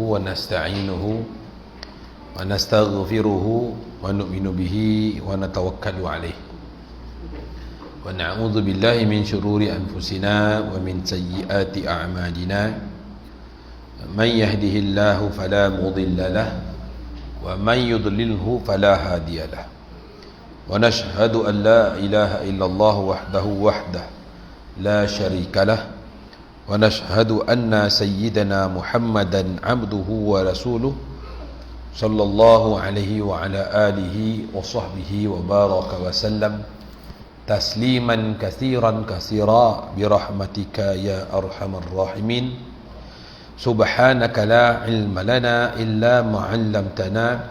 wa nasta'inuhu wa nastaghfiruhu wa nu'minu bihi wa natawakkalu alaih wa na'udzu billahi min syururi anfusina wa min sayyiati a'malina man yahdihillahu fala mudilla lahu wa man yudlilhu fala hadiya lahu wa nashhadu an la ilaha illallah wahdahu la syarika lahu wa nashhadu anna sayyidana Muhammadan abduhu wa rasuluh sallallahu alaihi wa ala alihi wa sahbihi wa baraka wa sallam tasliman katsiran katsira birahmatika ya arhamar rahimin. Subhanaka la ilma lana illa ma 'allamtana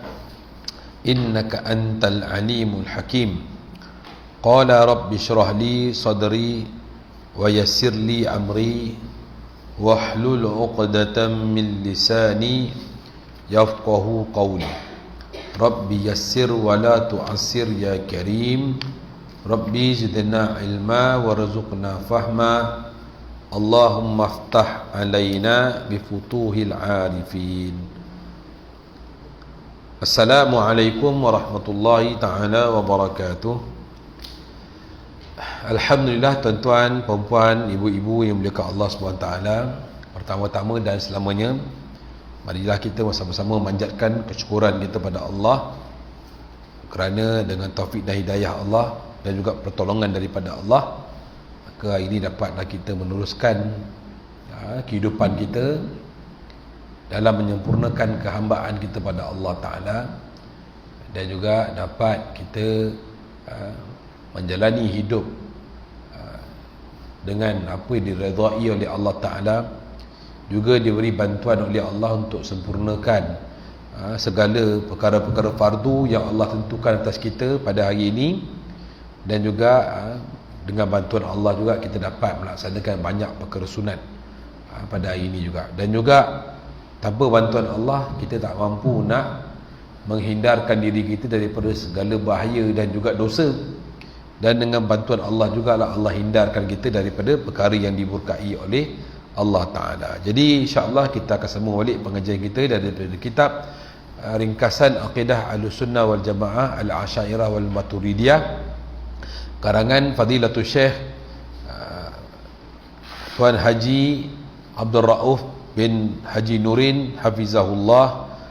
innaka antal alimul hakim. Qala rabbi shrah li sadri wa yassir li amri wahlul 'uqdatam min lisani yafqahu qawli. Rabbi yassir wa la tu'assir ya karim. Rabbi zidna ilma warzuqna fahma. Allahumma aftah alaina bifutuhil arifin. Assalamualaikum warahmatullahi ta'ala wabarakatuh. Alhamdulillah tuan-tuan, puan-puan, ibu-ibu yang dimuliakan Allah SWT, pertama-tama dan selamanya, marilah kita bersama-sama manjatkan kesyukuran kita pada Allah kerana dengan taufik dan hidayah Allah dan juga pertolongan daripada Allah, maka hari ini dapatlah kita meneruskan kehidupan kita dalam menyempurnakan kehambaan kita pada Allah Ta'ala, dan juga dapat kita menjalani hidup dengan apa yang diredai oleh Allah Ta'ala, juga diberi bantuan oleh Allah untuk sempurnakan segala perkara-perkara fardu yang Allah tentukan atas kita pada hari ini, dan juga dengan bantuan Allah juga kita dapat melaksanakan banyak perkara sunat pada hari ini juga. Dan juga tanpa bantuan Allah kita tak mampu nak menghindarkan diri kita daripada segala bahaya dan juga dosa, dan dengan bantuan Allah jugalah Allah hindarkan kita daripada perkara yang dimurkai oleh Allah Ta'ala. Jadi insyaAllah kita akan sambung balik pengajian kita daripada kitab ringkasan Aqidah Ahlussunnah wal Jamaah Al-Asyairah wal Maturidiyah, karangan Fadilatul Syekh Tuan Haji Abdul Rauf bin Haji Nurin hafizahullah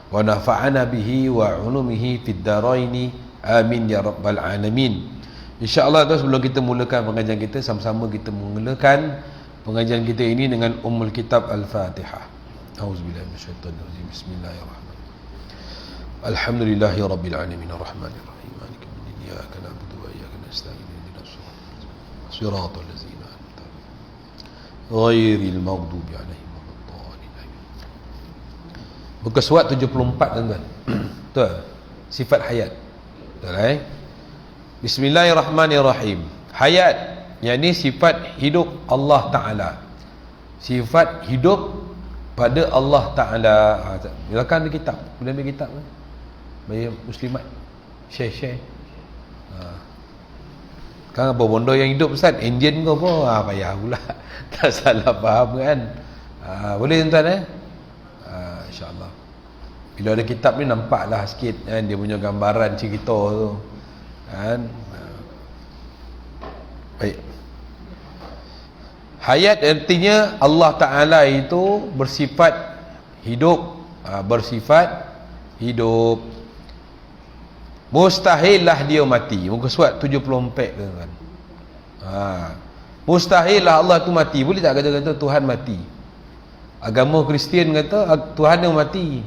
wa nafa'ana bihi wa ulumihi fid daraini amin ya rabbal alamin. InsyaAllah sebelum kita mulakan pengajian kita, sama-sama kita mulakan pengajian kita ini dengan Ummul Kitab Al-Fatihah. Auzubillahi minasyaitonirrajim. Bismillahirrahmanirrahim. Alhamdulillahi rabbil alamin arrahmanir rahim maliki yaumiddin iyyaka na'budu wa iyyaka nasta'in ihdinas siratal ladzina an'amta 'alaihim ghairil maghdubi 'alaihim waladdallin. Muka surat 74 tuan-tuan. Betul. Sifat hayat. Betul Bismillahirrahmanirrahim. Hayat, yakni sifat hidup Allah Ta'ala, sifat hidup pada Allah Ta'ala. Silakan ada kitab, boleh ambil kitab kan? Bagi muslimat share. Kan apa bondo yang hidup Ustaz? Enjin ke apa? Payah pula. Tak salah faham kan? Boleh tuan-tuan InsyaAllah. Bila ada kitab ni nampaklah sikit kan, dia punya gambaran cerita tu kan. Baik. Hayat artinya Allah Ta'ala itu bersifat hidup, bersifat hidup. Mustahillah dia mati. Muka surat 74 kan. Mustahillah Allah tu mati. Boleh tak kata Tuhan mati? Agama Kristian kata Tuhan yang mati.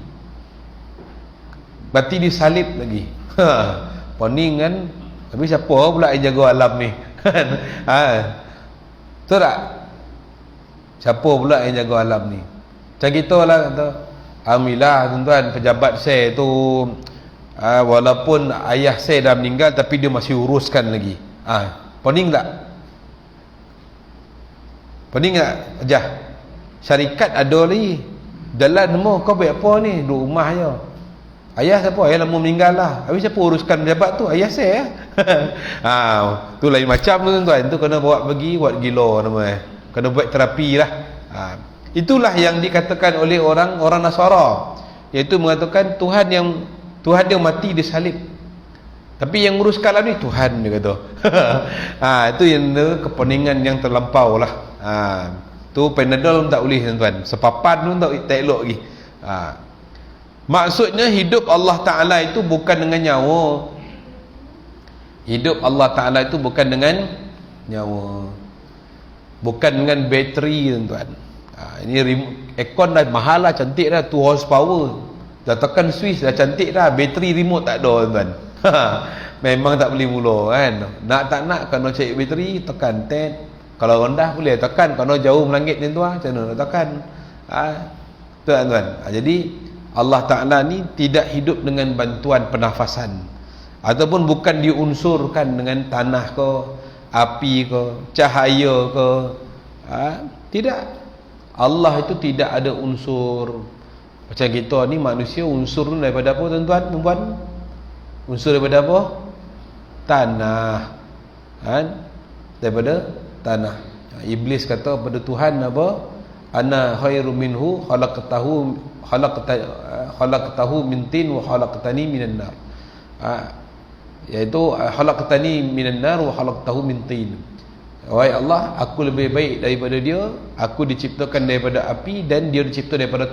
Mati disalib lagi. Pening kan. Tapi siapa pula yang jaga alam ni? Betul tak? Siapa pula yang jaga alam ni? Macam kita lah kata, alhamdulillah tuan-tuan, pejabat saya tu walaupun ayah saya dah meninggal tapi dia masih uruskan lagi. Pening tak? Pening tak? Ajah. Syarikat ada lagi. Jalan semua, kau buat apa ni? Duduk rumah je. Ayah siapa? Ayah lama meninggal lah. Habis siapa uruskan pejabat tu? Ayah saya. Tu lain macam tu tuan-tuan. Tu kena bawa pergi buat gila nama. Kena buat terapi lah. Itulah yang dikatakan oleh orang Nasara, iaitu mengatakan Tuhan dia mati dia salib, tapi yang ngurus alam ni Tuhan, dia kata. Itu yang kepeningan yang terlampau lah. Tu Panadol tak boleh tuan-tuan, sepapan pun tak elok lagi. Maksudnya hidup Allah Ta'ala itu bukan dengan nyawa. Hidup Allah Ta'ala itu bukan dengan nyawa, bukan dengan bateri, tuan-tuan. Ini aircon dah mahal lah, cantik dah, 2 horsepower, dah tekan switch dah cantik dah, bateri remote tak ada, tuan-tuan. Memang tak boleh mula kan. Nak tak nak, kalau cari bateri tekan tet. Kalau rendah boleh tekan, kalau jauh melangit macam tu macam mana nak tekan. Tuan-tuan. Jadi Allah Ta'ala ni tidak hidup dengan bantuan pernafasan, ataupun bukan diunsurkan dengan tanah ke, api ke, cahaya ke. Tidak. Allah itu tidak ada unsur. Macam kita ni manusia, unsur tu daripada apa, tuan-tuan, perempuan? Unsur daripada apa? Tanah. Daripada tanah. Iblis kata pada Tuhan apa? Ana khairu minhu, khalaqtahu min tin wa khalaqtani minan nar. Iaitu khalaqtani minan nar wa khalaqtahu min tin. Wahai Allah, aku lebih baik daripada dia, aku diciptakan daripada api dan dia dicipta daripada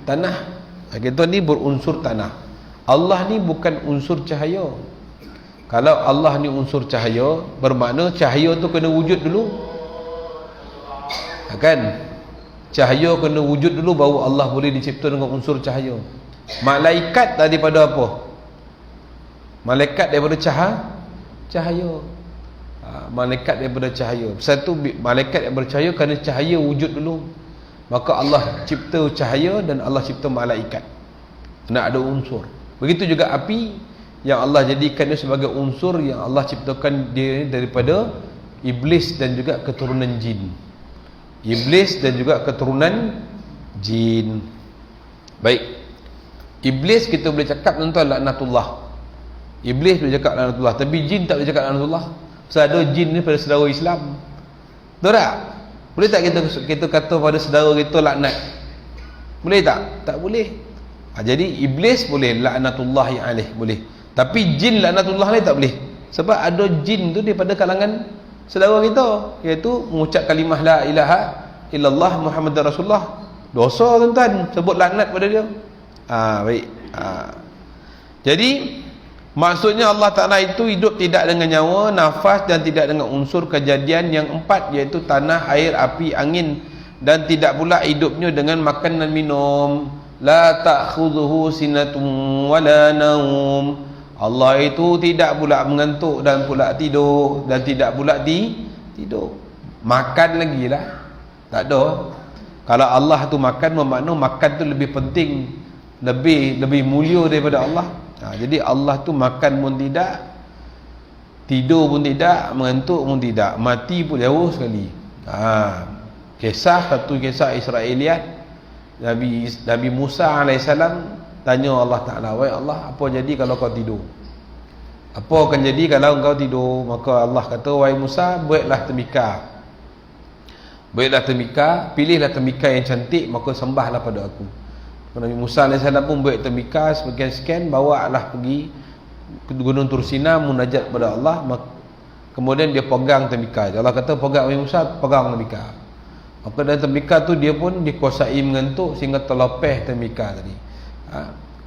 tanah. Kita ni berunsur tanah. Allah ni bukan unsur cahaya. Kalau Allah ni unsur cahaya, bermakna cahaya tu kena wujud dulu, kan? Cahaya kena wujud dulu baru Allah boleh dicipta dengan unsur cahaya. Malaikat daripada apa? Malaikat daripada cahaya. Malaikat daripada cahaya. Satu malaikat daripada cahaya kerana cahaya wujud dulu. Maka Allah cipta cahaya dan Allah cipta malaikat. Nak ada unsur. Begitu juga api yang Allah jadikan dia sebagai unsur, yang Allah ciptakan dia daripada iblis dan juga keturunan jin. Iblis dan juga keturunan jin. Baik. Iblis kita boleh cakap tuan-tuan laknatullah. Iblis boleh cakap laknatullah, tapi jin tak boleh cakap laknatullah. Sebab ada jin ni pada saudara Islam. Betul tak? Boleh tak kita kata pada saudara kita laknat? Boleh tak? Tak boleh. Jadi iblis boleh, laknatullahi alaih boleh. Tapi jin laknatullah ni tak boleh. Sebab ada jin tu daripada kalangan saudara kita, iaitu mengucap kalimah la ilaha illallah Muhammadar Rasulullah. Dosa tuan-tuan sebut laknat pada dia. Baik. Jadi maksudnya Allah Ta'ala itu hidup tidak dengan nyawa, nafas dan tidak dengan unsur kejadian yang 4, iaitu tanah, air, api, angin, dan tidak pula hidupnya dengan makan dan minum. La ta'khudhuhu sinatun wala naum. Allah itu tidak pula mengantuk dan pula tidur, dan tidak pula tidur. Makan lagi lah tak ada. Kalau Allah tu makan, bermakna makan tu lebih penting, lebih mulia daripada Allah. Jadi Allah tu makan pun tidak, tidur pun tidak, mengantuk pun tidak, mati pun jauh sekali. Satu kisah Israeliat, Nabi Musa AS tanya Allah Ta'ala, wahai Allah, apa jadi kalau kau tidur? Apa akan jadi kalau kau tidur? Maka Allah kata, wahai Musa, buatlah temika. Buatlah temika, pilihlah temika yang cantik, maka sembahlah pada aku. Nabi Musa AS pun buat temika sekian-sekian, bawalah pergi ke Gunung Tursina, munajat kepada Allah. Kemudian dia pegang temika. Allah kata, pegang Nabi Musa, pegang temika. Maka dalam temika tu dia pun dikuasai mengantuk sehingga terlepeh temika tadi.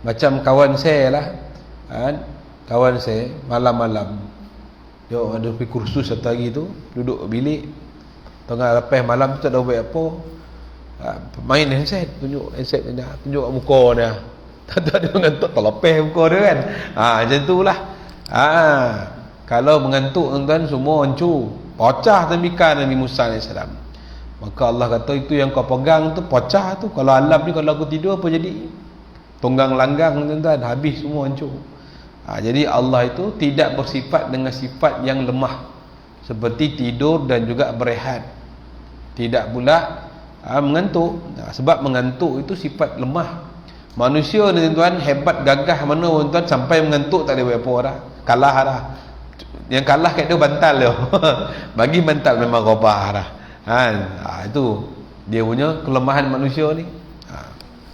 Macam kawan saya lah, kawan saya malam-malam dia ada pergi kursus satu hari tu, duduk bilik tengah lepas malam tu tak ada buat apa, main handset, tunjuk handset dia, tunjuk muka dia. Tak ada mengantuk, terlepeh muka dia kan. Macam tu lah. Kalau mengantuk tuan-tuan semua hancur, pecah temika Nabi Musa AS. Maka Allah kata, itu yang kau pegang tu pecah tu. Kalau alam ni, kalau aku tidur apa jadi? Tunggang langgang tuan-tuan, habis semua hancur. Jadi Allah itu tidak bersifat dengan sifat yang lemah, seperti tidur dan juga berehat. Tidak pula mengantuk. Sebab mengantuk itu sifat lemah. Manusia ni tuan-tuan, hebat gagah mana tuan-tuan, sampai mengantuk tak ada apa dah, kalah dah. Yang kalah kat dia bantal dia. Bagi bantal memang robah dah. Itu Dia punya kelemahan manusia ni.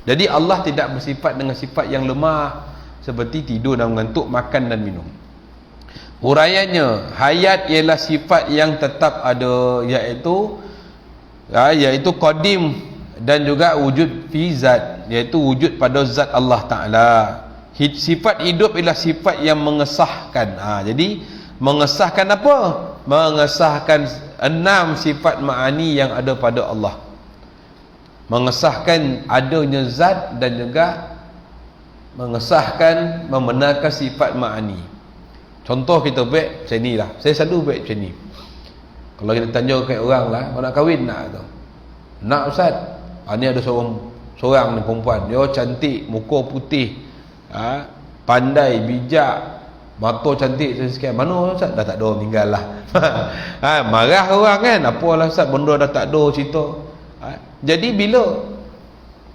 Jadi Allah tidak bersifat dengan sifat yang lemah seperti tidur dan mengantuk, makan dan minum. Huraiannya, hayat ialah sifat yang tetap ada, iaitu qadim dan juga wujud fi zat, iaitu wujud pada zat Allah Ta'ala. Sifat hidup ialah sifat yang mengesahkan. Jadi mengesahkan apa? Mengesahkan 6 sifat ma'ani yang ada pada Allah. Mengesahkan adanya zat dan juga mengesahkan, membenarkan sifat ma'ani. Contoh kita baik macam ni lah. Saya selalu baik macam ni. Kalau kita tanya ke orang lah, kau nak kahwin nak tu? Nak Ustaz. Ni ada seorang ni perempuan. Dia cantik, muka putih, pandai, bijak, mata cantik sekian. Mana Ustaz? Dah tak ada, meninggal lah. Marah orang kan. Apalah Ustaz, benda dah tak ada cerita. Jadi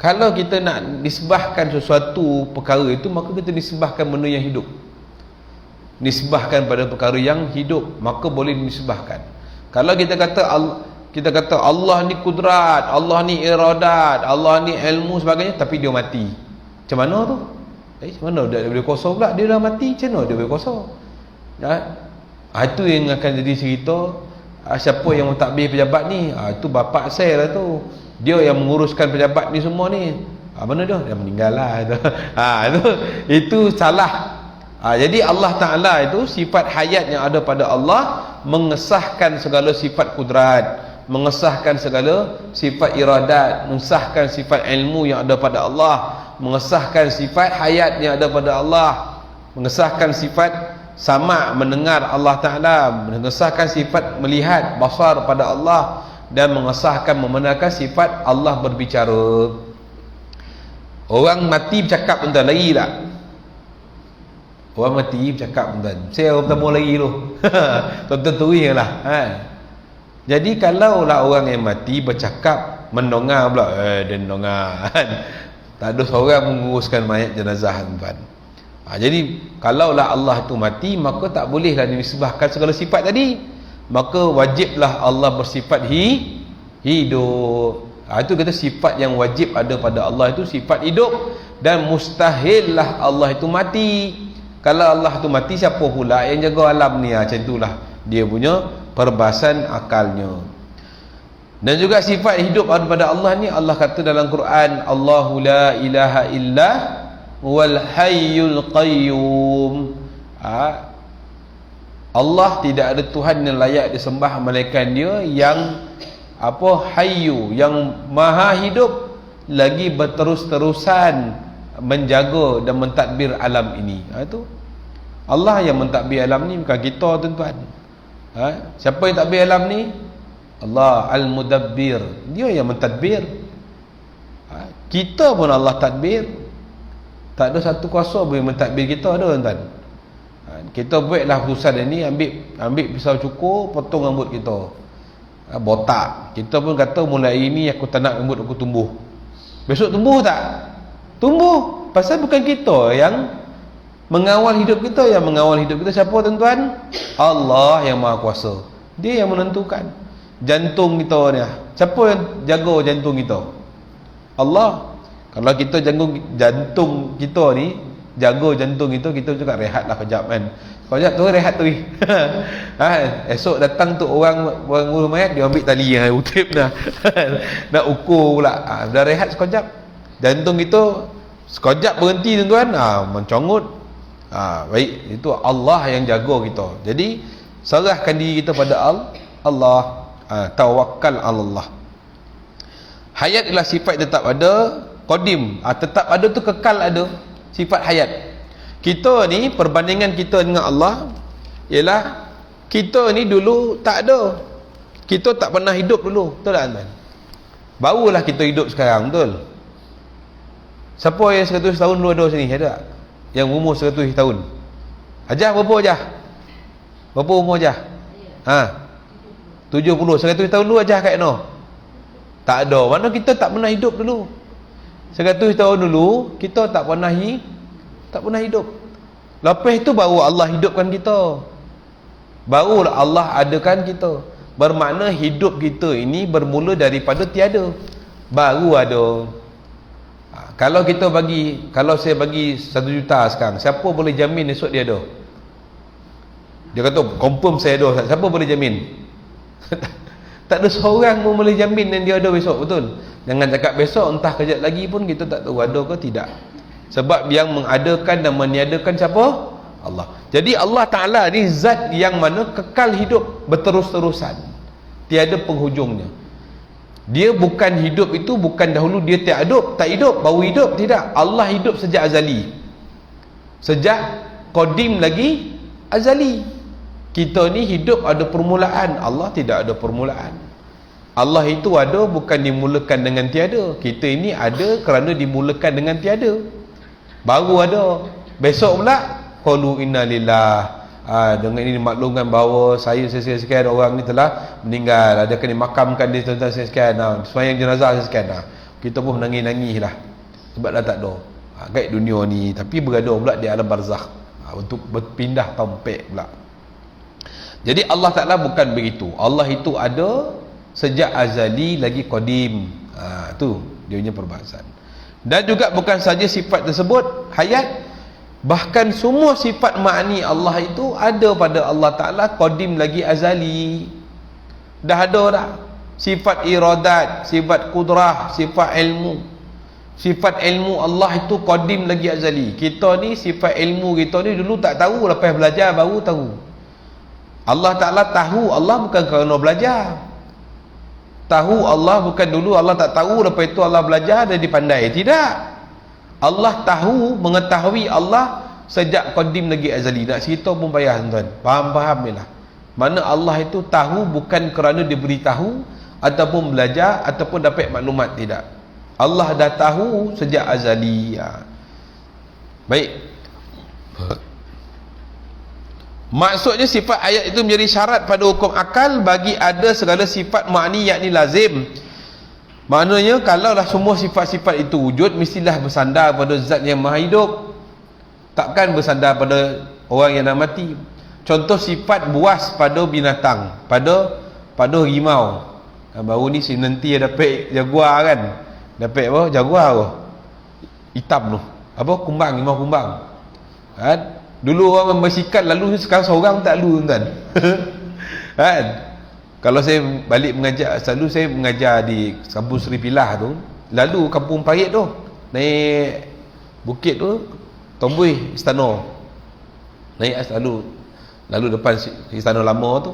kalau kita nak nisbahkan sesuatu perkara itu, maka kita nisbahkan benda yang hidup. Nisbahkan pada perkara yang hidup, maka boleh nisbahkan. Kalau kita kata Allah ni kudrat, Allah ni iradat, Allah ni ilmu sebagainya, tapi dia mati. Macam mana tu? Macam mana dia boleh kuasa pula? Dia dah mati, macam mana dia boleh kuasa? Itu yang akan jadi cerita. Siapa yang mentadbir pejabat ni? Itu bapak saya lah tu. Dia yang menguruskan pejabat ni semua ni. Mana dia? Dia meninggal lah. Itu salah. Jadi Allah Ta'ala itu sifat hayat yang ada pada Allah, mengesahkan segala sifat kudrat, mengesahkan segala sifat iradat, mengesahkan sifat ilmu yang ada pada Allah, mengesahkan sifat hayat yang ada pada Allah, mengesahkan sifat sama' mendengar Allah Ta'ala, mengesahkan sifat melihat basar pada Allah, dan mengesahkan membenarkan sifat Allah berbicara. Orang mati bercakap tuan-tuan, lagi tak? Orang mati bercakap tuan-tuan. Saya orang pertama lagi tu. Tuan-tuan turing lah. Jadi kalau lah orang yang mati bercakap, mendongar pula, dia mendongar. Tak ada seorang menguruskan mayat jenazah tuan-tuan. Jadi kalaulah Allah tu mati, maka tak bolehlah dinisbahkan segala sifat tadi. Maka wajiblah Allah bersifat hidup. Itu kata sifat yang wajib ada pada Allah itu sifat hidup, dan mustahillah Allah itu mati. Kalau Allah itu mati, siapa pula yang jaga alam ni? Macam itulah dia punya perbahasan akalnya. Dan juga sifat hidup ada pada Allah ni, Allah kata dalam Quran, Allahu la ilaha illa wal hayyul qayyum. Allah tidak ada Tuhan yang layak disembah melainkan Dia yang hayyu, yang maha hidup, lagi berterus-terusan menjaga dan mentadbir alam ini. Itu Allah yang mentadbir alam ni, bukan kita tuan-tuan. Siapa yang tadbir alam ni? Allah Al-Mudabbir. Dia yang mentadbir. Kita pun Allah tadbir. Tak ada satu kuasa boleh mentadbir kita, ada tuan-tuan. Kita buatlah keputusan ini, ambil pisau cukur, potong rambut kita, botak. Kita pun kata mulai ini aku tak nak rambut aku tumbuh. Besok tumbuh tak? Tumbuh. Pasal bukan kita yang mengawal hidup kita. Yang mengawal hidup kita siapa tuan-tuan? Allah yang maha kuasa. Dia yang menentukan jantung kita ni. Siapa yang jaga jantung kita? Allah. Kalau kita jantung kita ni, jaga jantung kita cakap rehatlah kejap kan. Kejap tu rehat tu. Esok datang tu orang urus mayat, dia ambil tali yang utip dah. Nak ukur pula. Dah rehat sekejap. Jantung kita sekejap berhenti tuan-tuan, mencongut. Baik, itu Allah yang jaga kita. Jadi serahkan diri kita pada Allah. Tawakkal Allah. Hayat ialah sifat tetap ada, qadim. Tetap ada tu kekal ada. Sifat hayat. Kita ni, perbandingan kita dengan Allah ialah kita ni dulu tak ada. Kita tak pernah hidup dulu. Betul tak tuan? Barulah kita hidup sekarang, betul? Siapa yang 100 tahun dulu ada sini? Ada tak? Yang umur 100 tahun. Ajah berapa Ajah? Berapa umur Ajah? 70. 100 tahun dulu Ajah kat mana? Tak ada. Mana kita tak pernah hidup dulu. 100 tahun dulu kita tak pernah hidup. Lepas itu baru Allah hidupkan kita. Barulah Allah adakan kita. Bermakna hidup kita ini bermula daripada tiada, baru ada. Kalau saya bagi 1 juta sekarang, siapa boleh jamin esok dia ada? Dia kata confirm saya ada. Siapa boleh jamin? Tak ada seorang pun boleh jamin yang dia ada besok, betul? Jangan cakap besok, entah kejap lagi pun kita tak tahu ada ke tidak. Sebab yang mengadakan dan meniadakan siapa? Allah. Jadi Allah Ta'ala ni zat yang mana kekal hidup berterus-terusan, tiada penghujungnya. Dia bukan hidup itu bukan dahulu dia tak hidup baru hidup, tidak. Allah hidup sejak azali, sejak qadim lagi azali. Kita ni hidup ada permulaan, Allah tidak ada permulaan. Allah itu ada bukan dimulakan dengan tiada. Kita ini ada kerana dimulakan dengan tiada, baru ada. Besok pula qalu inna lillah, dengan ini maklumkan bahawa saya sekian orang ni telah meninggal, ada kena makamkan dia tentang sekian, sembahyang jenazah sekian. Kita pun menangis-nangis lah sebab dah tak ada kat dunia ni, tapi berada pula di alam barzakh untuk berpindah tampik pula. Jadi Allah Ta'ala bukan begitu. Allah itu ada sejak azali lagi qadim. Tu dia punya perbahasan. Dan juga bukan saja sifat tersebut hayat, bahkan semua sifat ma'ani Allah itu ada pada Allah Ta'ala qadim lagi azali. Dah ada dah. Sifat iradat, sifat kudrah, sifat ilmu. Sifat ilmu Allah itu qadim lagi azali. Kita ni sifat ilmu kita ni dulu tak tahu, lepas belajar baru tahu. Allah Ta'ala tahu Allah bukan kerana belajar. Tahu Allah bukan dulu Allah tak tahu, lepas itu Allah belajar dan dipandai. Tidak. Allah tahu, mengetahui Allah sejak qadim lagi azali. Nak cerita pun payah tuan-tuan. Faham-faham ni lah. Mana Allah itu tahu bukan kerana diberitahu ataupun belajar ataupun dapat maklumat, tidak. Allah dah tahu sejak azali. Baik. Maksudnya sifat ayat itu menjadi syarat pada hukum akal bagi ada segala sifat ma'ni yakni lazim. Maknanya kalaulah semua sifat-sifat itu wujud, mestilah bersandar pada zat yang maha hidup, takkan bersandar pada orang yang dah mati. Contoh sifat buas pada binatang, pada rimau. Baru ni si nanti dapat jaguar kan, dapat apa? Jaguar apa? Hitam tu apa? Kumbang, rimau kumbang kan. Dulu orang bersikap lalu, sekarang seorang tak lalu tuan. Kan? Kalau saya balik mengajar, selalu saya mengajar di kampung Seri Pilah tu, lalu kampung Parit tu, naik bukit tu, Tombui Istana, naik lalu depan Istana Lama tu.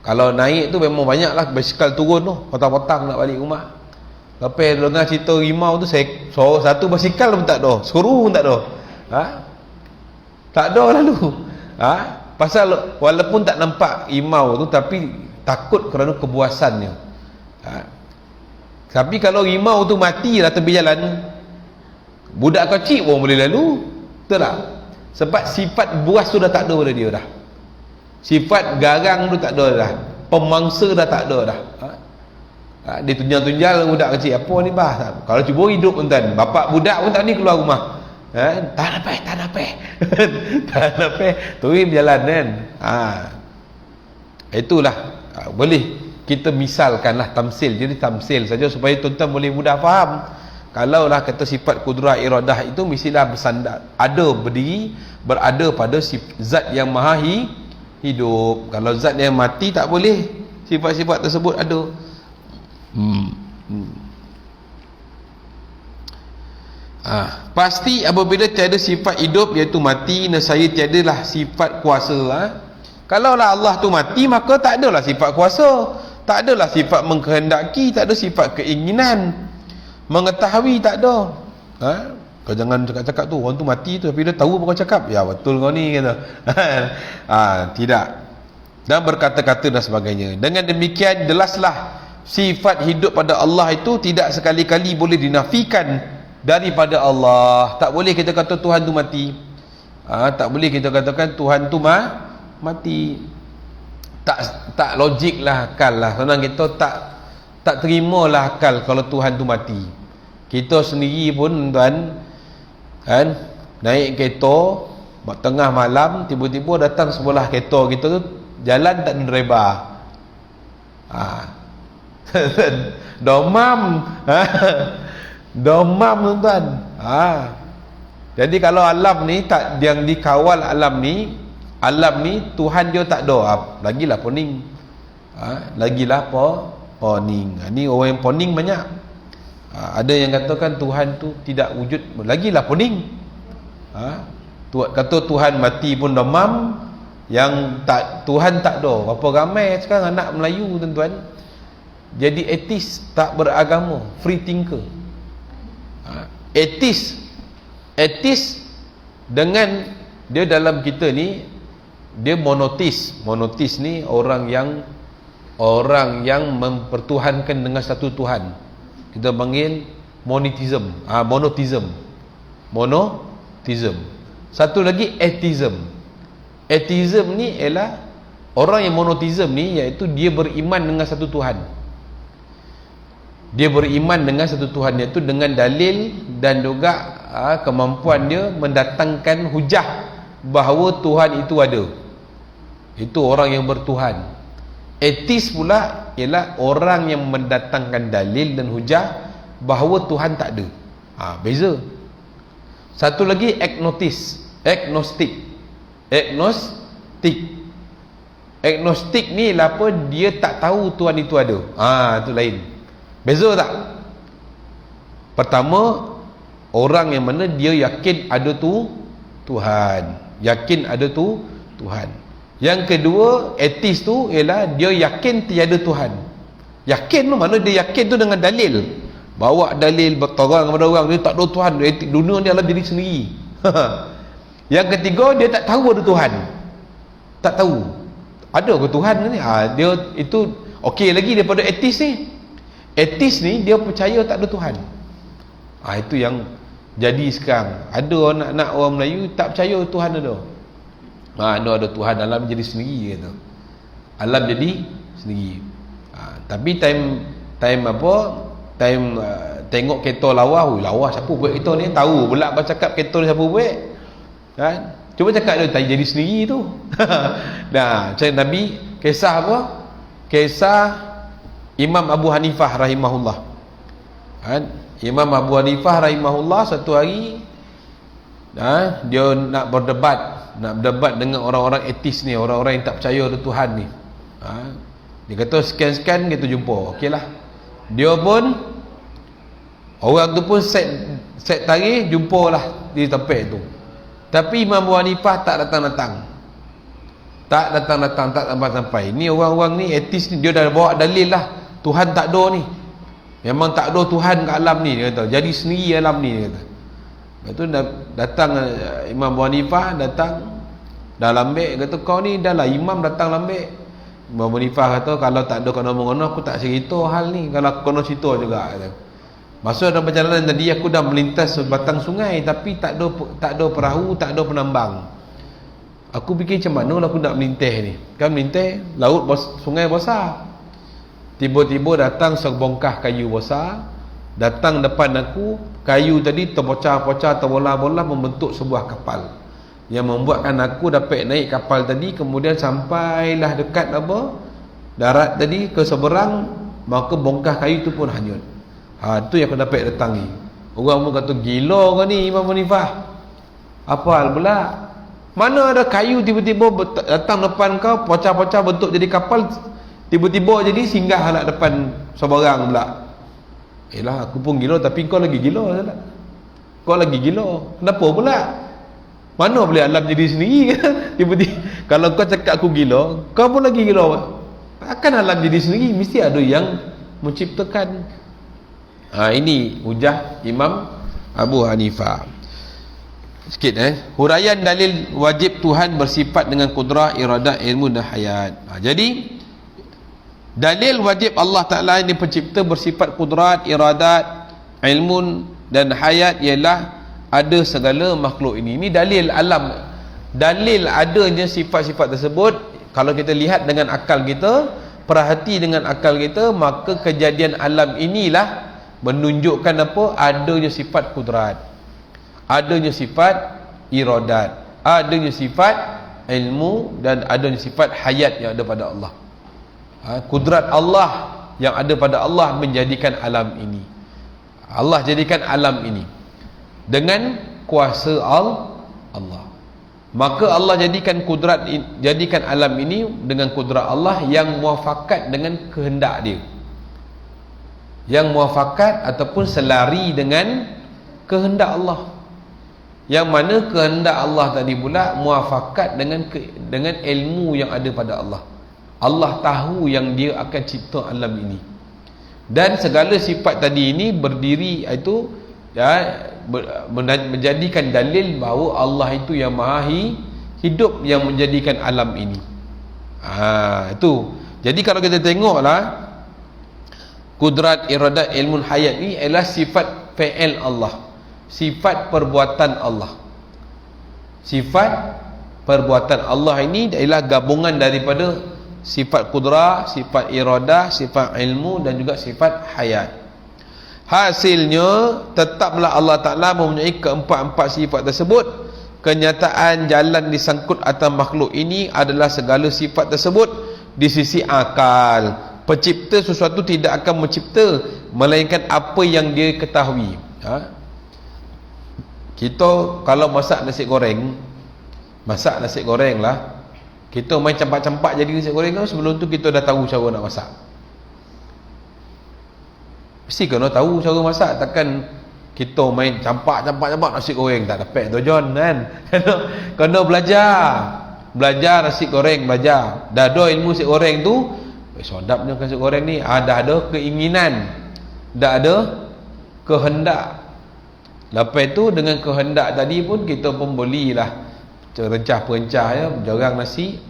Kalau naik tu memang banyak lah basikal turun tu, petang-petang nak balik rumah. Lepas dengar cerita rimau tu, saya satu basikal pun tak ada, seru pun tak ada. Tak ada lalu. Pasal walaupun tak nampak rimau tu, tapi takut kerana kebuasannya. Tapi kalau rimau tu mati lah tepi jalan, budak kecil pun boleh lalu. Betul tak? Sebab sifat buas tu dah tak ada pada dia dah. Sifat garang tu tak ada dah. Pemangsa dah tak ada dah. Dia tunjal-tunjal budak kecil, apa ni bah? Kalau cuba hidup tuan, bapak budak pun tak ni keluar rumah. Tak nampak turun berjalan kan. Itulah boleh kita misalkanlah tamsil. Jadi tamsil saja supaya tuan-tuan boleh mudah faham. Kalaulah kata sifat kudrah iradah itu mestilah bersandar, ada berdiri, berada pada zat yang maha hidup. Kalau zat yang mati tak boleh sifat-sifat tersebut ada. Pasti apabila tiada sifat hidup iaitu mati, nescaya tiadalah sifat kuasa. Kalaulah Allah tu mati, maka tak adalah sifat kuasa, tak adalah sifat mengkehendaki, tak ada sifat keinginan, mengetahui, tak ada. Kau jangan cakap-cakap tu, orang tu mati tu tapi dia tahu apa kau cakap. Ya betul kau ni kata. Tidak. Dan berkata-kata dan sebagainya. Dengan demikian jelaslah sifat hidup pada Allah itu tidak sekali-kali boleh dinafikan daripada Allah. Tak boleh kita kata Tuhan tu mati. Tak boleh kita katakan Tuhan tu mati. Tak logik lah akal lah. Senang kita tak terima lah akal kalau Tuhan tu mati. Kita sendiri pun tuan kan, naik kereta tengah malam, tiba-tiba datang sebelah kereta kita tu jalan tak ada driver. Domam. Domam tuan-tuan. Jadi kalau alam ni tak yang dikawal alam ni Tuhan dia tak ada. Lagilah poning. Lagilah poning. Ni orang yang poning banyak. Ada yang katakan Tuhan tu tidak wujud, lagilah poning. Kata Tuhan mati pun domam, yang tak Tuhan tak ada. Berapa ramai sekarang anak Melayu tuan-tuan jadi ateis, tak beragama, free thinker. Ateis dengan dia dalam kita ni dia monoteis. Monoteis ni orang yang mempertuhankan dengan satu Tuhan. Kita panggil monotheism. Monotheism. Satu lagi atheism. Atheism ni ialah orang yang monotheism ni, iaitu dia beriman dengan satu Tuhan. Dia beriman dengan satu Tuhan, iaitu dengan dalil dan juga kemampuan dia mendatangkan hujah bahawa Tuhan itu ada. Itu orang yang bertuhan. Ateis pula ialah orang yang mendatangkan dalil dan hujah bahawa Tuhan tak ada. Beza. Satu lagi agnostik. Agnostik ni lah apa, dia tak tahu Tuhan itu ada. Itu lain. Beza tak? Pertama, orang yang mana dia yakin ada Tuhan. Yakin ada Tuhan. Yang kedua, ateis tu ialah dia yakin tiada Tuhan. Yakin tu mana dia yakin tu dengan dalil. Bawa dalil berterang kepada orang dia tak ada Tuhan, dunia ni adalah diri sendiri. Yang ketiga, dia tak tahu ada Tuhan. Tak tahu ada ke Tuhan ni. Dia itu okey lagi daripada ateis ni. Ateis ni dia percaya tak ada Tuhan. Itu yang jadi sekarang. Ada anak-anak orang Melayu tak percaya Tuhan ada. Ada Tuhan, alam jadi sendiri kata. Alam jadi sendiri. Tapi time tengok kereta lawa siapa buat kereta ni, tahu pula bercakap kereta ni siapa buat. Kan? Cuba cakap dia tak jadi sendiri tu. Macam Nabi, kisah apa? Kisah Imam Abu Hanifah rahimahullah. Kan? Imam Abu Hanifah rahimahullah satu hari dia nak berdebat dengan orang-orang ateis ni, orang-orang yang tak percaya ada Tuhan ni. Dia kata sekian-sekian kita jumpa. Okeylah. Dia pun, orang tu pun set tarikh, jumpalah di tempat tu. Tapi Imam Abu Hanifah tak datang-datang. Tak sampai-sampai. Ni orang-orang ni ateis ni, dia dah bawa dalil lah, Tuhan tak ada ni. Memang tak ada Tuhan kat alam ni, dia kata. Jadi sendiri alam ni, dia kata. Lepas tu datang Imam Abu Hanifah, datang dah lambik, kata kau ni dah lah imam datang lambik. Imam Abu Hanifah kata kalau tak ada kau ngomong aku tak cerita hal ni, kalau aku kena cerita juga, kata. Masuk dalam perjalanan tadi aku dah melintas sebatang sungai, tapi tak ada perahu, tak ada penambang. Aku fikir macam mana lah aku nak melintah ni. Kan melintah laut sungai besar. Tiba-tiba datang sebongkah kayu besar, datang depan aku. Kayu tadi terpecah-pecah, terbola-bola membentuk sebuah kapal yang membuatkan aku dapat naik kapal tadi. Kemudian sampailah dekat darat tadi ke seberang, maka bongkah kayu tu pun hanyut. Tu yang aku dapat datangi. Orang pun kata gila ke ni Imam Hanifah, apa hal pula? Mana ada kayu tiba-tiba datang depan kau, pecah-pecah bentuk jadi kapal, tiba-tiba jadi singgah nak depan seberang pula. Yelah, aku pun gila, tapi kau lagi gila tak? Kau lagi gila. Kenapa pula? Mana boleh alam jadi sendiri? Tiba-tiba kalau kau cakap aku gila, kau pun lagi gila. Takkan alam jadi sendiri, mesti ada yang menciptakan. Ini hujah Imam Abu Hanifah. Sikit huraian dalil wajib Tuhan bersifat dengan kudrah, iradah, ilmu dan hayat. Jadi dalil wajib Allah Ta'ala ini pencipta bersifat kudrat, iradat, ilmun dan hayat ialah ada segala makhluk ini. Ini dalil alam. Dalil adanya sifat-sifat tersebut, kalau kita lihat dengan akal kita, perhati dengan akal kita, maka kejadian alam inilah menunjukkan apa? Adanya sifat kudrat, adanya sifat iradat, adanya sifat ilmu dan adanya sifat hayat yang ada pada Allah. kudrat Allah yang ada pada Allah menjadikan alam ini. Allah jadikan alam ini dengan kuasa Allah. Maka Allah jadikan alam ini dengan kudrat Allah yang muafakat dengan kehendak dia, yang muafakat ataupun selari dengan kehendak Allah, yang mana kehendak Allah tadi pula muafakat dengan ilmu yang ada pada Allah. Allah tahu yang dia akan cipta alam ini, dan segala sifat tadi ini berdiri itu menjadikan dalil bahawa Allah itu yang maha hidup yang menjadikan alam ini. Itu. Jadi kalau kita tengoklah, kudrat, iradat, ilmu hayat ni adalah sifat fi'il Allah, sifat perbuatan Allah. Sifat perbuatan Allah ini adalah gabungan daripada sifat kudrah, sifat iradah, sifat ilmu dan juga sifat hayat. Hasilnya tetaplah Allah Ta'ala mempunyai keempat-empat sifat tersebut. Kenyataan jalan disangkut atas makhluk ini adalah segala sifat tersebut di sisi akal. Pencipta sesuatu tidak akan mencipta melainkan apa yang dia ketahui. Kita kalau masak nasi goreng lah, kita main campak-campak jadi nasi goreng kan, sebelum tu kita dah tahu cara nak masak. Mesti kena tahu cara masak. Takkan kita main campak nasi goreng tak dapat tu John kan. Kena belajar nasi goreng, belajar. Dah ada ilmu nasi goreng tu, sedapnya nasi goreng ni, dah ada keinginan, dah ada kehendak. Lepas tu dengan kehendak tadi pun kita pun belilah rencah-perencah ya, jarang nasi,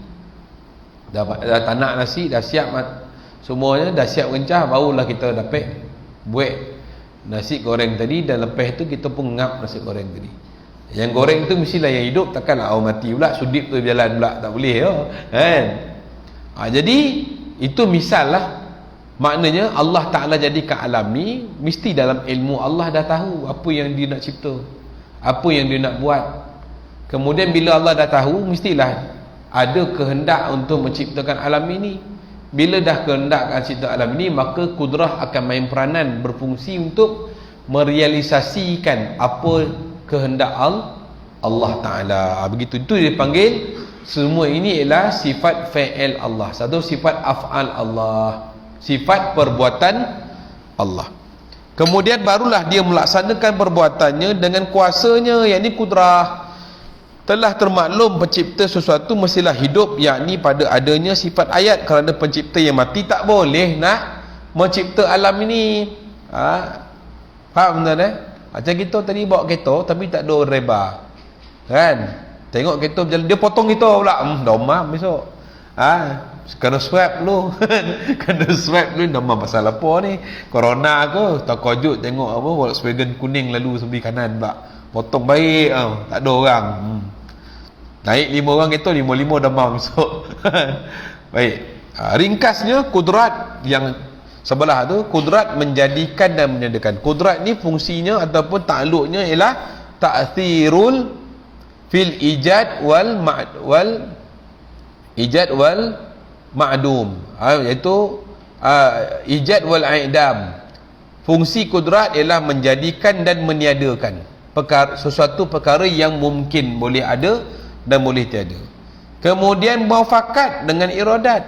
dah tak nak nasi, dah siap semuanya, dah siap rencah, barulah kita dapat buat nasi goreng tadi. Dan lepas tu kita pun ngap nasi goreng tadi. Yang goreng tu mestilah yang hidup, takkanlah mati pula, sudip tu berjalan pula, tak boleh ya, kan? Jadi itu misal lah. Maknanya Allah Ta'ala jadikan alam ni, mesti dalam ilmu Allah dah tahu apa yang dia nak cipta, apa yang dia nak buat. Kemudian bila Allah dah tahu, mestilah ada kehendak untuk menciptakan alam ini. Bila dah kehendak cipta alam ini, maka kudrah akan main peranan, berfungsi untuk merealisasikan apa kehendak Allah Ta'ala. Begitu, itu dipanggil, semua ini ialah sifat fi'il Allah, satu sifat af'al Allah, sifat perbuatan Allah. Kemudian barulah dia melaksanakan perbuatannya dengan kuasanya, yakni kudrah. Telah termaklum pencipta sesuatu mestilah hidup, yakni pada adanya sifat hayat. Kerana pencipta yang mati tak boleh nak mencipta alam ini. Faham tuan? Macam kita tadi bawa kereta tapi tak ada reba, kan? Tengok kereta berjalan, dia potong kita pula, domam besok. Kena swab dulu. Kena swab dulu, domam pasal apa ni? Corona ke? Tak kojut tengok apa Volkswagen kuning lalu sebelah kanan pula, potong baik, tak ada orang. Naik 5 orang kereta, 5 demam besok. Baik. Ringkasnya, kudrat yang sebelah tu, kudrat menjadikan dan menyediakan. Kudrat ni fungsinya ataupun takluknya ialah ta'thirul fil ijad wal ma'dum, iaitu ijad wal i'dam. Fungsi kudrat ialah menjadikan dan meniadakan sesuatu perkara yang mungkin boleh ada dan boleh tiada. Kemudian muafakat dengan iradat,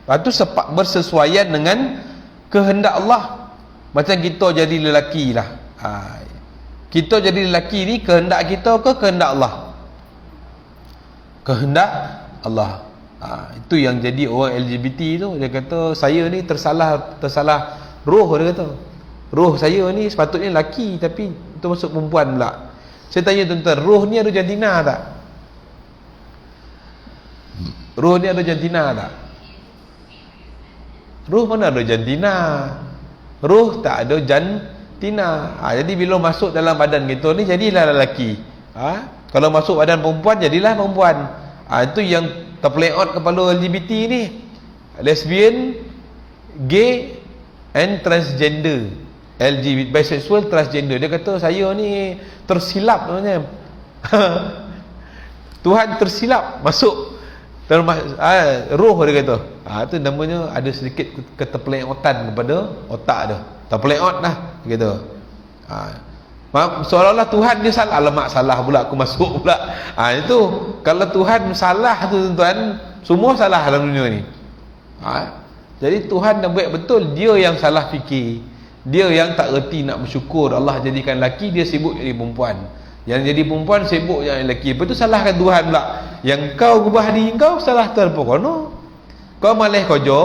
lepas tu bersesuaian dengan kehendak Allah. Macam kita jadi lelaki lah, kita jadi lelaki ni kehendak kita ke kehendak Allah? Kehendak Allah. Itu yang jadi orang LGBT tu, dia kata saya ni tersalah roh. Dia kata roh saya ni sepatutnya lelaki tapi itu masuk perempuan pula. Saya tanya tuan-tuan, roh ni ada jantina tak? Roh ni ada jantina tak? Roh mana ada jantina? Roh tak ada jantina. Jadi bila masuk dalam badan kita ni jadilah lelaki. Kalau masuk badan perempuan jadilah perempuan. Itu yang terplay out kepala LGBT ni, lesbian, gay and transgender, LGBT, bisexual, transgender. Dia kata saya ni tersilap namanya. Tuhan tersilap masuk Roh dia kata. Itu namanya ada sedikit ketepeleotan kepada otak dia. Terpeleot lah gitu. Seolah-olah Tuhan dia salah. Alamak, salah pula aku masuk pula. Itu kalau Tuhan salah tu tuan-tuan, semua salah dalam dunia ni. Jadi Tuhan dah buat betul, dia yang salah fikir. Dia yang tak reti nak bersyukur Allah jadikan lelaki, dia sibuk jadi perempuan. Yang jadi perempuan sibuk jadi lelaki. Lepas tu salahkan Tuhan pula. Yang kau ubah diri kau, salah Tuhan pokoknya. Kau malah kerja,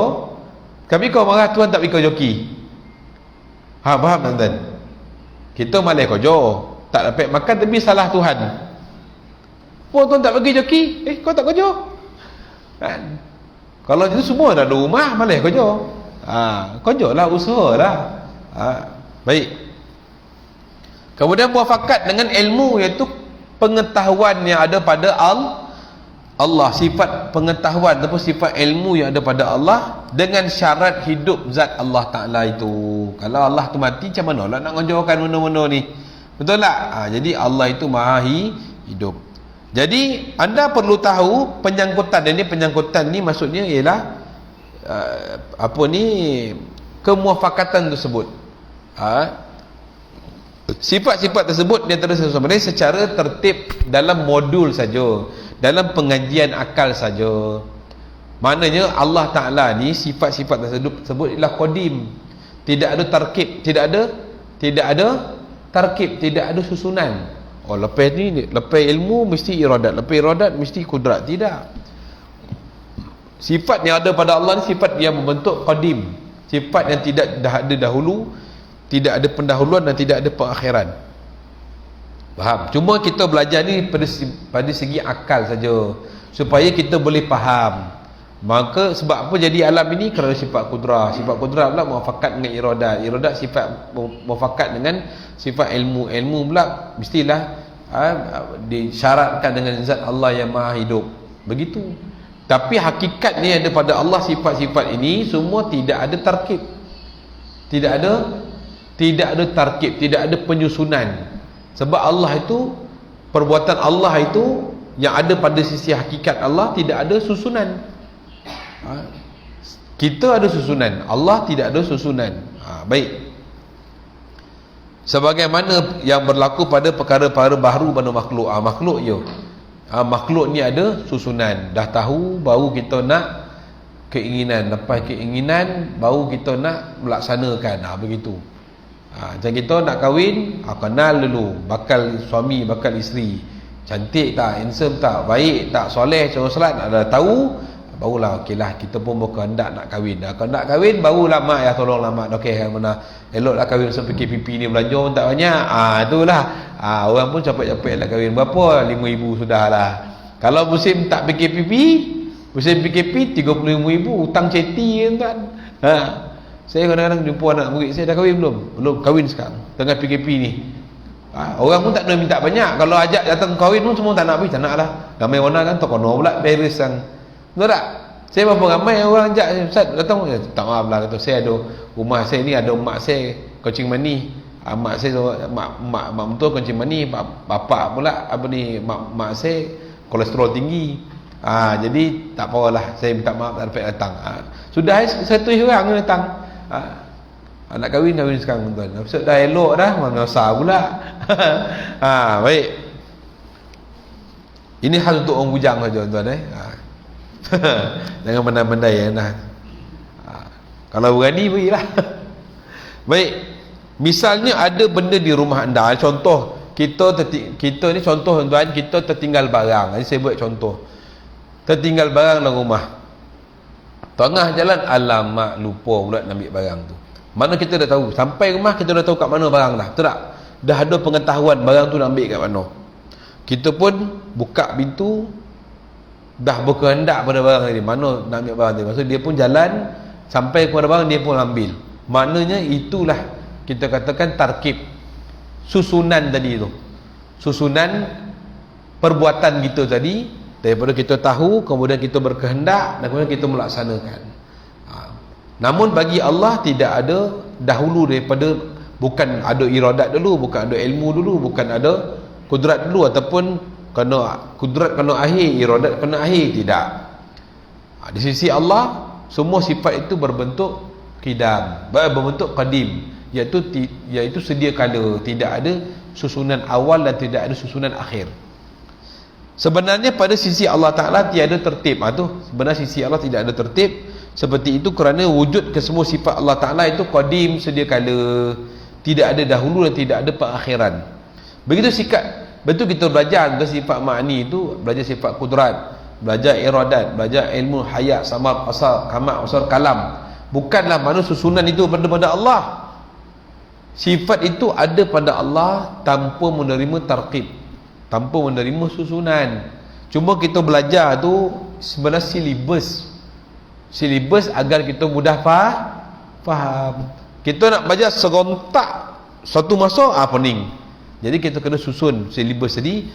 tapi kau marah Tuhan tak bagi kau joki. Faham tuan-tuan? Kita malah kerja, tak dapat makan, tapi salah Tuhan. Tuhan tak bagi joki, kau tak kerja kan? Kalau itu semua dah ada rumah, malah kerja. Kerja lah, usaha lah. Baik. Kemudian muafakat dengan ilmu, iaitu pengetahuan yang ada pada Allah, sifat pengetahuan ataupun sifat ilmu yang ada pada Allah dengan syarat hidup zat Allah Ta'ala itu. Kalau Allah tu mati, macam mana lah nak ngajarkan benda-benda ni? Betul tak? Jadi Allah itu maha hidup. Jadi anda perlu tahu penyangkutan, dan ini penyangkutan ni maksudnya ialah kemuafakatan tersebut. Sifat-sifat tersebut dia terus sebenarnya secara tertib dalam modul saja, dalam pengajian akal saja. Maknanya Allah Ta'ala ni sifat-sifat tersebut ialah qadim, tidak ada tarkib, tidak ada tarkib, tidak ada susunan. Lepas ni, lepas ilmu mesti iradat, lepas iradat mesti kudrat. Tidak. Sifat yang ada pada Allah ni sifat yang membentuk qadim, sifat yang tidak dah ada dahulu, tidak ada pendahuluan dan tidak ada perakhiran. Faham? Cuma kita belajar ni pada segi akal saja, supaya kita boleh faham. Maka sebab apa jadi alam ini? Kerana sifat kudrah. Sifat kudrah pula muafakat dengan iradat. Iradat sifat muafakat dengan sifat ilmu. Ilmu pula mestilah disyaratkan dengan zat Allah yang maha hidup. Begitu. Tapi hakikat ni ada pada Allah, sifat-sifat ini semua tidak ada tarkib. Tidak ada tarkib, tidak ada penyusunan. Sebab Allah itu, perbuatan Allah itu yang ada pada sisi hakikat Allah tidak ada susunan. Kita ada susunan, Allah tidak ada susunan. Baik. Sebagaimana yang berlaku pada perkara-perkara baru pada makhluk. Makhluk makhluk ni ada susunan. Dah tahu, baru kita nak keinginan. Lepas keinginan, baru kita nak melaksanakan. Begitu. Macam kita nak kahwin, kenal dulu bakal suami, bakal isteri. Cantik tak, handsome tak, baik tak, soleh, cara salat, dah tahu, barulah okeylah kita pun berkehendak nak kahwin. Kalau nak kahwin, barulah mak ya tolonglah mak. Okey, mana eloklah kahwin masa PKP ni, belanja pun tak banyak. Itulah. Orang pun capek-capek nak kahwin. Berapa? 5,000 sudahlah. Kalau musim tak PKP, musim PKP 35,000, hutang ceti kan. Saya kadang-kadang jumpa anak murid saya, dah kahwin belum? Belum, kahwin sekarang tengah PKP ni. Orang pun tak nak minta banyak. Kalau ajak datang kahwin pun semua tak nak pergi, tak nak lah. Ramai mana kan, tokono pula Paris kan. Betul tak? Saya berapa ramai orang ajak, Ustaz datang, tak maaf lah, kata saya ada rumah saya ni, ada mak saya kencing mani. Mak saya, mak betul kencing mani, bapak pula mak saya kolesterol tinggi. Jadi tak apalah, saya minta maaf tak dapat datang. Sudah satu orang datang. Nak kahwin sekarang tuan. Maksud dah elok dah, mana usah pula. Baik. Ini hal untuk orang bujang saja tuan. Jangan pandai-pandai nah. Kalau berani berilah. Baik. Misalnya ada benda di rumah anda, contoh kita ni contoh tuan, kita tertinggal barang. Ini saya buat contoh. Tertinggal barang dalam rumah. Tengah jalan, alamak lupa pula nak ambil barang tu. Mana kita dah tahu, sampai rumah kita dah tahu kat mana barang dah. Betul tak? Dah ada pengetahuan barang tu nak ambil kat mana. Kita pun buka pintu, dah berkehendak pada barang tadi, mana nak ambil barang tadi. Maksud dia pun jalan sampai kepada barang, dia pun ambil. Maknanya itulah kita katakan tarkib, susunan tadi tu, susunan perbuatan kita tadi. Daripada kita tahu, kemudian kita berkehendak, dan kemudian kita melaksanakan. Namun bagi Allah tidak ada dahulu daripada, bukan ada iradat dulu, bukan ada ilmu dulu, bukan ada kudrat dulu, ataupun kena kudrat kena akhir, iradat kena akhir, tidak. Di sisi Allah semua sifat itu berbentuk qidam, berbentuk qadim, iaitu sedia kala, tidak ada susunan awal dan tidak ada susunan akhir. Sebenarnya pada sisi Allah Ta'ala tiada tertib. Sebenarnya sisi Allah tidak ada tertib seperti itu kerana wujud kesemua sifat Allah Ta'ala itu qadim, sedia kala, tidak ada dahulu dan tidak ada perakhiran. Begitu betul kita belajar ke sifat ma'ni itu, belajar sifat kudrat, belajar iradat, belajar ilmu hayat, samar, asal, kamak, asal, kalam. Bukanlah mana susunan itu pada Allah. Sifat itu ada pada Allah tanpa menerima tarkib, tanpa menerima susunan. Cuma kita belajar tu sebenarnya silibus agar kita mudah faham. Kita nak belajar serontak satu masa pening. Jadi kita kena susun silibus tadi,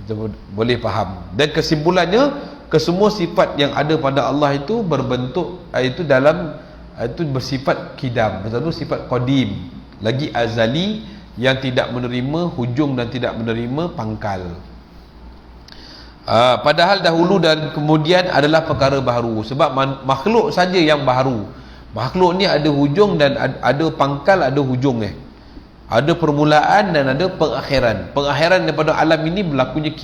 kita boleh faham. Dan kesimpulannya, kesemua sifat yang ada pada Allah itu berbentuk, itu bersifat qidam, betul sifat qadim, lagi azali, yang tidak menerima hujung dan tidak menerima pangkal. Padahal dahulu dan kemudian adalah perkara baharu. Sebab makhluk saja yang baharu. Makhluk ni ada hujung dan ada pangkal, ada hujung. Ada permulaan dan ada pengakhiran. Pengakhiran daripada alam ini berlakunya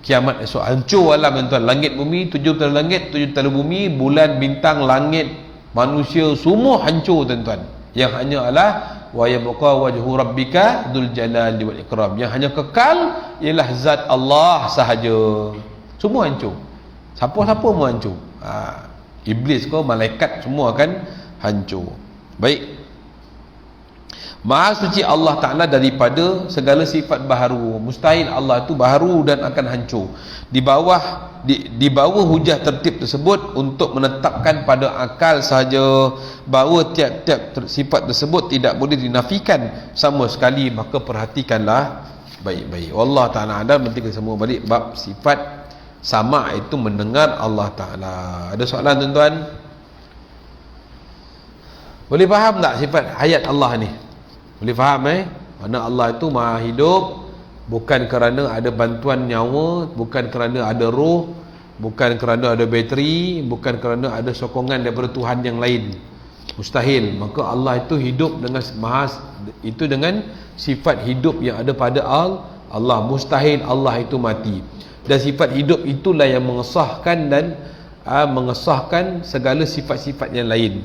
kiamat esok. Hancur alam, tuan. Langit bumi, 7 tala langit, 7 tala bumi, bulan, bintang, langit, manusia, semua hancur, tuan-tuan. Yang hanya adalah wa yabqa wajhu rabbika dzul jalali wal ikram. Yang hanya kekal ialah zat Allah sahaja. Semua hancur. Siapa-siapa mau hancur. Iblis ke malaikat semua akan hancur. Baik. Maha suci Allah Ta'ala daripada segala sifat baharu. Mustahil Allah itu baharu dan akan hancur. Di bawah hujah tertib tersebut untuk menetapkan pada akal sahaja bahawa tiap-tiap sifat tersebut tidak boleh dinafikan sama sekali, maka perhatikanlah baik-baik. Wallah Ta'ala ada. Nanti kita semua balik bab sifat sama, itu mendengar Allah Ta'ala. Ada soalan, tuan-tuan? Boleh faham tak sifat hayat Allah ni? Boleh faham mana Allah itu maha hidup, bukan kerana ada bantuan nyawa, bukan kerana ada roh, bukan kerana ada bateri, bukan kerana ada sokongan daripada Tuhan yang lain. Mustahil. Maka Allah itu hidup dengan itu dengan sifat hidup yang ada pada Allah. Mustahil Allah itu mati. Dan sifat hidup itulah yang mengesahkan dan mengesahkan segala sifat-sifat yang lain.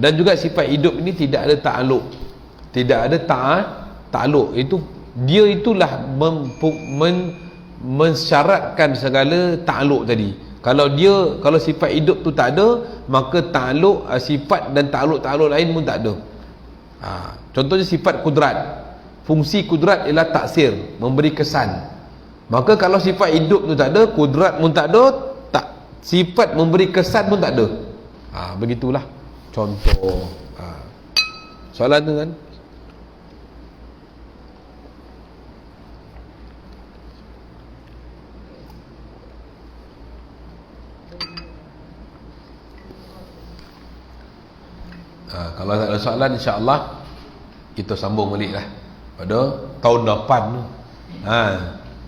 Dan juga sifat hidup ini tidak ada ta'aluk. Tidak ada ta'aluk. Dia itulah mensyaratkan segala ta'aluk tadi. Kalau sifat hidup tu tak ada, maka ta'aluk, sifat dan ta'aluk lain pun tak ada. Contohnya sifat kudrat. Fungsi kudrat ialah taksir, memberi kesan. Maka kalau sifat hidup tu tak ada, kudrat pun tak ada, sifat memberi kesan pun tak ada. Begitulah contoh. Soalan tu kan? Kalau tak ada soalan, insya-Allah kita sambung balik lah pada tahun depan tu.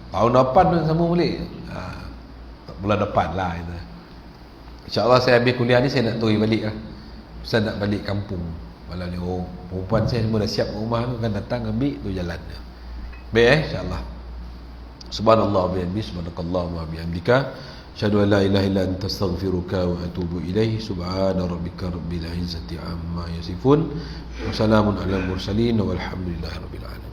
Tahun depan tu sambung balik. Bulan depan lah itu. Insya-Allah saya habis kuliah ni, saya nak turun balik lah. Saya nak balik kampung. Malam ni perempuan saya semua dah siap rumah tu, kan datang ambil tu jalan. Baik insya-Allah. Subhanallah wa bihamdihi, subhanakallahumma wa bihamdika, asyhadu an la ilaha illa anta, astaghfiruka wa atubu ilaih. Subhana rabbika rabbil izzati amma yasifun, wa salamun alal mursalin, walhamdulillahi rabbil alamin.